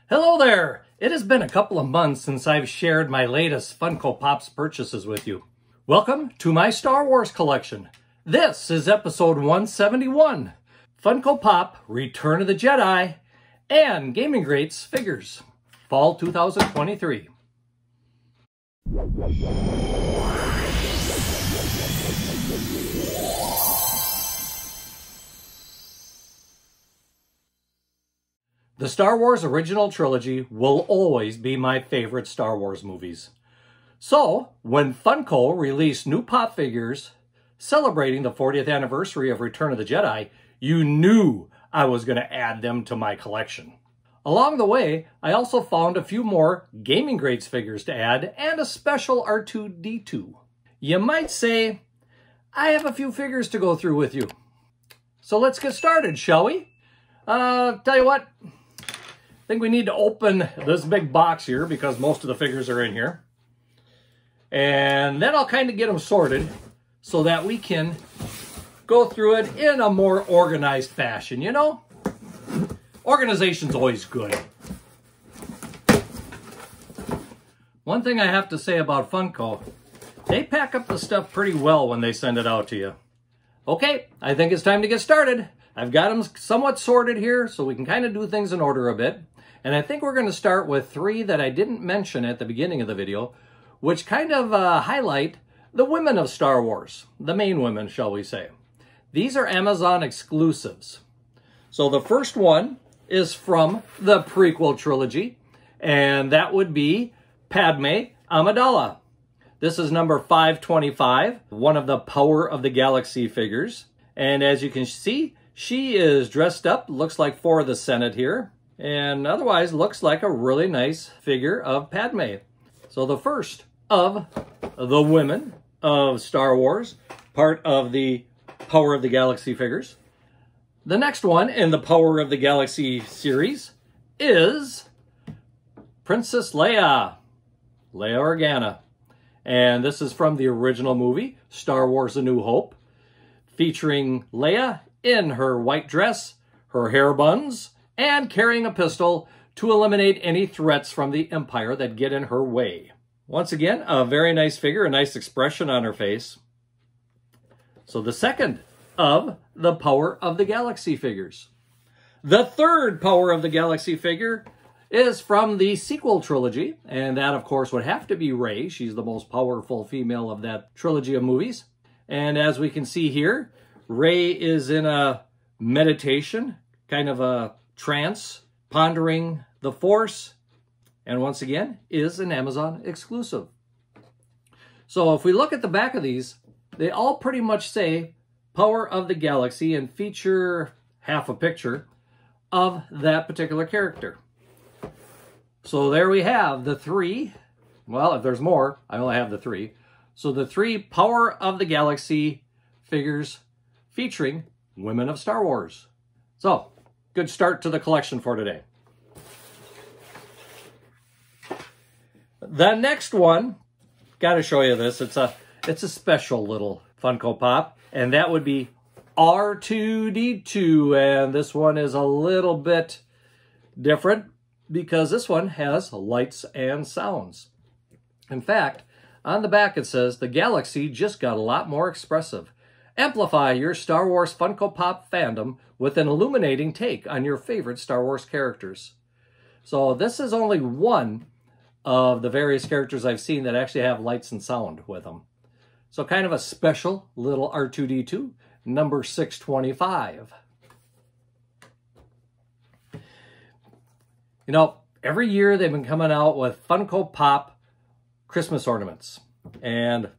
Hello there! It has been a couple of months since I've shared my latest Funko Pops purchases with you. Welcome to my Star Wars collection. This is episode 171, Funko Pop, Return of the Jedi, and Gaming Greats figures, fall 2023. The Star Wars original trilogy will always be my favorite Star Wars movies. So, when Funko released new pop figures celebrating the 40th anniversary of Return of the Jedi, you knew I was going to add them to my collection. Along the way, I also found a few more Gaming Greats figures to add and a special R2-D2. You might say, I have a few figures to go through with you. So let's get started, shall we? Tell you what. I think we need to open this big box here because most of the figures are in here. And then I'll kind of get them sorted so that we can go through it in a more organized fashion, you know? Organization's always good. One thing I have to say about Funko, they pack up the stuff pretty well when they send it out to you. Okay, I think it's time to get started. I've got them somewhat sorted here so we can kind of do things in order a bit. And I think we're going to start with three that I didn't mention at the beginning of the video, which kind of highlight the women of Star Wars, the main women, shall we say. These are Amazon exclusives. So the first one is from the prequel trilogy, and that would be Padme Amidala. This is number 525, one of the Power of the Galaxy figures. And as you can see, she is dressed up, looks like for the Senate here. And otherwise looks like a really nice figure of Padme. So the first of the women of Star Wars, part of the Power of the Galaxy figures. The next one in the Power of the Galaxy series is Princess Leia, Leia Organa. And this is from the original movie, Star Wars A New Hope, featuring Leia in her white dress, her hair buns, and carrying a pistol to eliminate any threats from the Empire that get in her way. Once again, a very nice figure, a nice expression on her face. So the second of the Power of the Galaxy figures. The third Power of the Galaxy figure is from the sequel trilogy, and that, of course, would have to be Rey. She's the most powerful female of that trilogy of movies. And as we can see here, Rey is in a meditation, kind of a trance, pondering the Force, and once again, is an Amazon exclusive. So if we look at the back of these, they all pretty much say Power of the Galaxy and feature half a picture of that particular character. So there we have the three. Well, if there's more, I only have the three. So the three Power of the Galaxy figures featuring women of Star Wars. So, good start to the collection for today. The next one, got to show you this. It's a special little Funko Pop, and that would be R2-D2, and this one is a little bit different because this one has lights and sounds. In fact, on the back it says, the galaxy just got a lot more expressive. Amplify your Star Wars Funko Pop fandom with an illuminating take on your favorite Star Wars characters. So this is only one of the various characters I've seen that actually have lights and sound with them. So kind of a special little R2-D2, number 625. You know, every year they've been coming out with Funko Pop Christmas ornaments. And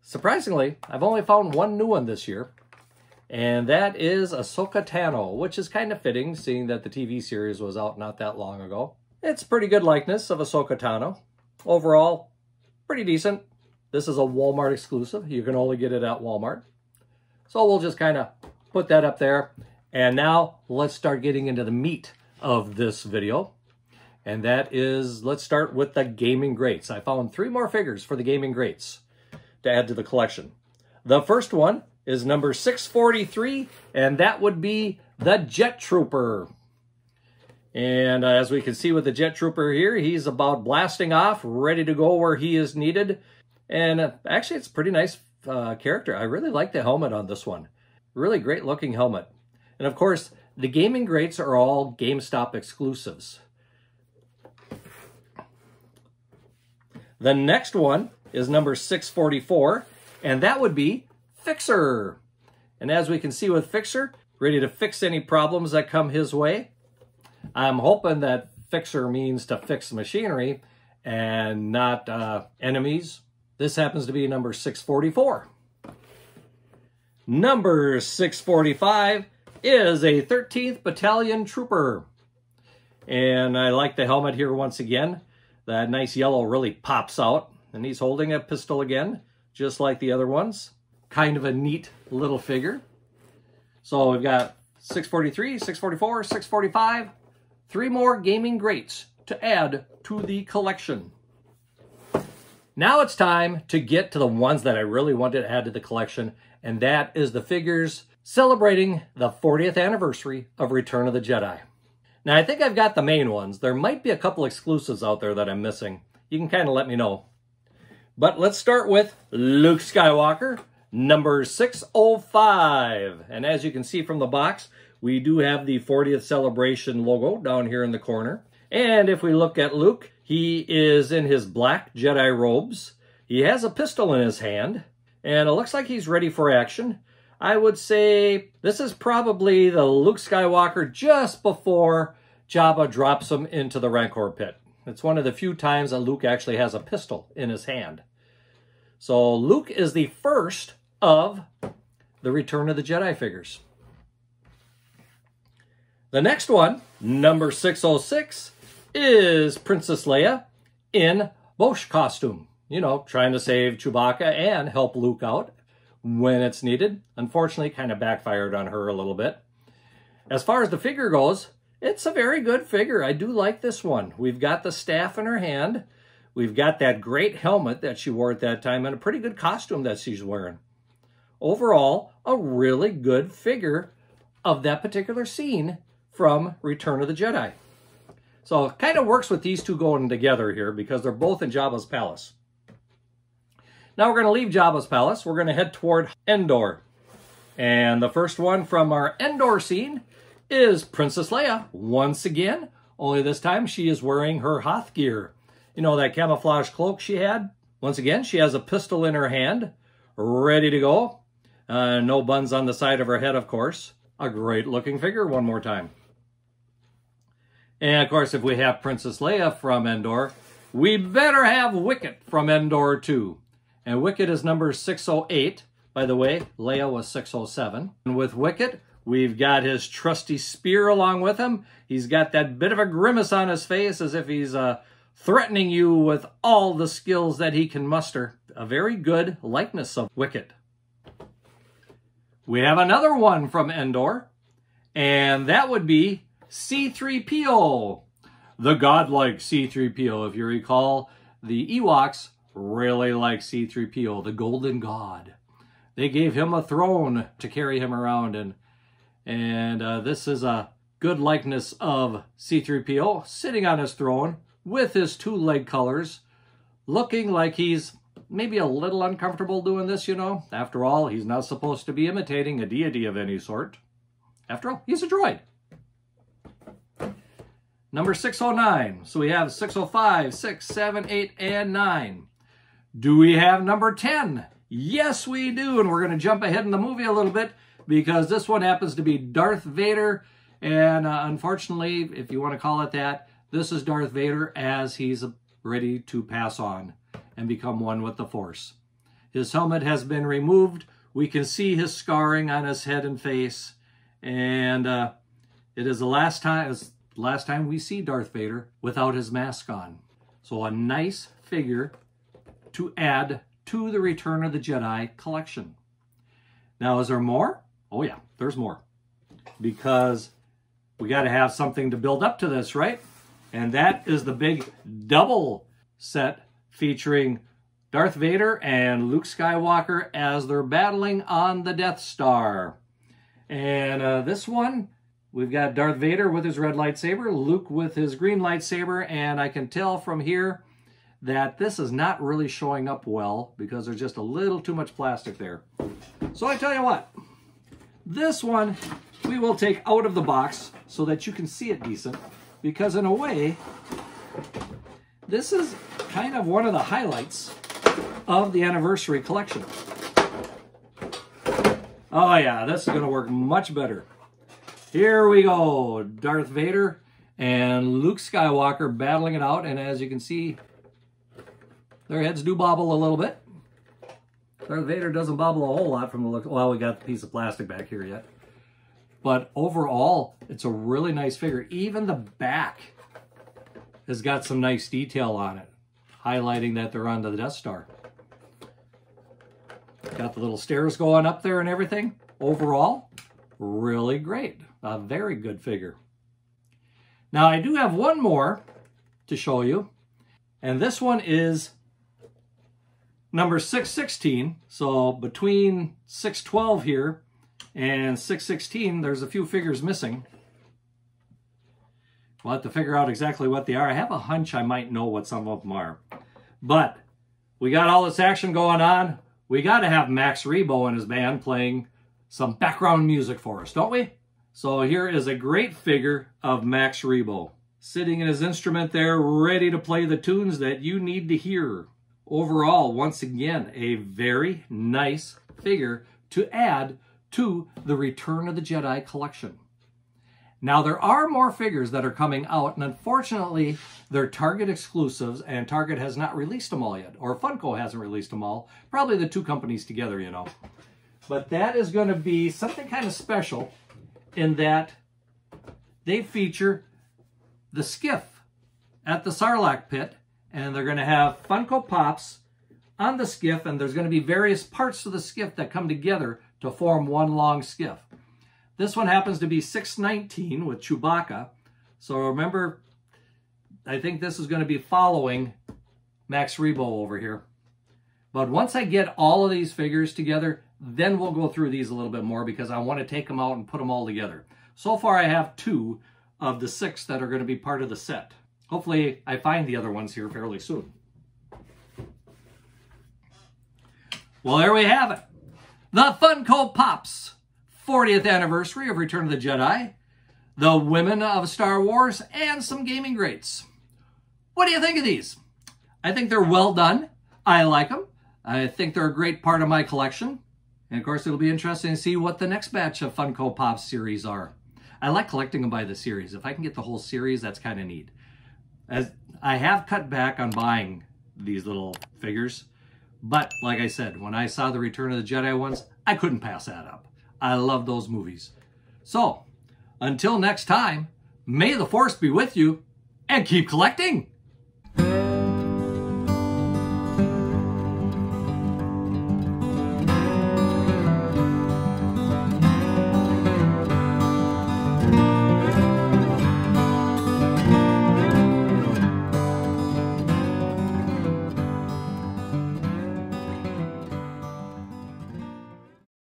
surprisingly, I've only found one new one this year, and that is Ahsoka Tano, which is kind of fitting, seeing that the TV series was out not that long ago. It's a pretty good likeness of Ahsoka Tano. Overall, pretty decent. This is a Walmart exclusive. You can only get it at Walmart. So we'll just kind of put that up there. And now let's start getting into the meat of this video. And that is, let's start with the Gaming Greats. I found three more figures for the Gaming Greats to add to the collection. The first one is number 643, and that would be the Jet Trooper. And as we can see with the Jet Trooper here, he's about blasting off, ready to go where he is needed. And actually, it's a pretty nice character. I really like the helmet on this one. Really great looking helmet. And of course, the gaming greats are all GameStop exclusives. The next one is number 644, and that would be Fixer. And as we can see with Fixer, ready to fix any problems that come his way. I'm hoping that Fixer means to fix machinery and not enemies. This happens to be number 644. Number 645 is a 13th Battalion Trooper. And I like the helmet here once again. That nice yellow really pops out. And he's holding a pistol again, just like the other ones. Kind of a neat little figure. So we've got 643, 644, 645. 3 more gaming greats to add to the collection. Now it's time to get to the ones that I really wanted to add to the collection, and that is the figures celebrating the 40th anniversary of Return of the Jedi. Now I think I've got the main ones. There might be a couple exclusives out there that I'm missing. You can kind of let me know. But let's start with Luke Skywalker, number 605. And as you can see from the box, we do have the 40th celebration logo down here in the corner. And if we look at Luke, he is in his black Jedi robes. He has a pistol in his hand, and it looks like he's ready for action. I would say this is probably the Luke Skywalker just before Jabba drops him into the Rancor pit. It's one of the few times that Luke actually has a pistol in his hand. So Luke is the first of the Return of the Jedi figures. The next one, number 606, is Princess Leia in Bosch costume. You know, trying to save Chewbacca and help Luke out when it's needed. Unfortunately, kind of backfired on her a little bit. As far as the figure goes, it's a very good figure. I do like this one. We've got the staff in her hand. We've got that great helmet that she wore at that time and a pretty good costume that she's wearing. Overall, a really good figure of that particular scene from Return of the Jedi. So it kind of works with these two going together here because they're both in Jabba's palace. Now we're going to leave Jabba's palace. We're going to head toward Endor. And the first one from our Endor scene is Princess Leia once again. Only this time she is wearing her Hoth gear. You know, that camouflage cloak she had? Once again, she has a pistol in her hand, ready to go. No buns on the side of her head, of course. A great looking figure one more time. And of course, if we have Princess Leia from Endor, we better have Wicket from Endor too. And Wicket is number 608. By the way, Leia was 607. And with Wicket, we've got his trusty spear along with him. He's got that bit of a grimace on his face as if he's threatening you with all the skills that he can muster. A very good likeness of Wicket. We have another one from Endor, and that would be C-3PO, the godlike C-3PO. If you recall, the Ewoks really like C-3PO, the golden god. They gave him a throne to carry him around, and this is a good likeness of C-3PO sitting on his throne with his 2 leg colors, looking like he's maybe a little uncomfortable doing this, you know. After all, he's not supposed to be imitating a deity of any sort. After all, he's a droid. Number 609. So we have 605, 6, 7, 8, and 9. Do we have number 10? Yes, we do. And we're going to jump ahead in the movie a little bit because this one happens to be Darth Vader. And unfortunately, if you want to call it that, this is Darth Vader as he's ready to pass on and become one with the Force. His helmet has been removed. We can see his scarring on his head and face. And it is the last time we see Darth Vader without his mask on. So a nice figure to add to the Return of the Jedi collection. Now, is there more? Oh yeah, there's more. Because we got to have something to build up to this, right? And that is the big double set featuring Darth Vader and Luke Skywalker as they're battling on the Death Star. And this one We've got Darth Vader with his red lightsaber, Luke with his green lightsaber, and I can tell from here that this is not really showing up well because there's just a little too much plastic there. So I tell you what, this one we will take out of the box so that you can see it decent, because in a way, this is kind of one of the highlights of the anniversary collection. Oh yeah, this is going to work much better. Here we go, Darth Vader and Luke Skywalker battling it out, and as you can see, their heads do bobble a little bit. Darth Vader doesn't bobble a whole lot from the look. Well, we got the piece of plastic back here yet. But overall, it's a really nice figure. Even the back has got some nice detail on it, highlighting that they're on the Death Star. Got the little stairs going up there and everything. Overall, really great. A very good figure. Now, I do have one more to show you. And this one is number 616. So between 612 here and 616, there's a few figures missing. We'll have to figure out exactly what they are. I have a hunch I might know what some of them are. But we got all this action going on. We got to have Max Rebo and his band playing some background music for us, don't we? So here is a great figure of Max Rebo, sitting in his instrument there, ready to play the tunes that you need to hear. Overall, once again, a very nice figure to add to the Return of the Jedi collection. Now, there are more figures that are coming out, and unfortunately, they're Target exclusives, and Target has not released them all yet, or Funko hasn't released them all. Probably the two companies together, you know. But that is going to be something kind of special in that they feature the skiff at the Sarlacc pit, and they're going to have Funko Pops on the skiff, and there's going to be various parts of the skiff that come together to form one long skiff. This one happens to be 619 with Chewbacca. So remember, I think this is going to be following Max Rebo over here. But once I get all of these figures together, then we'll go through these a little bit more because I want to take them out and put them all together. So far, I have 2 of the 6 that are going to be part of the set. Hopefully, I find the other ones here fairly soon. Well, there we have it. The Funko Pops 40th anniversary of Return of the Jedi, the Women of Star Wars, and some gaming greats. What do you think of these? I think they're well done. I like them. I think they're a great part of my collection. And of course, it'll be interesting to see what the next batch of Funko Pops series are. I like collecting them by the series. If I can get the whole series, that's kind of neat. As I have cut back on buying these little figures, but like I said, when I saw the Return of the Jedi ones, I couldn't pass that up. I love those movies. So, until next time, may the Force be with you, and keep collecting!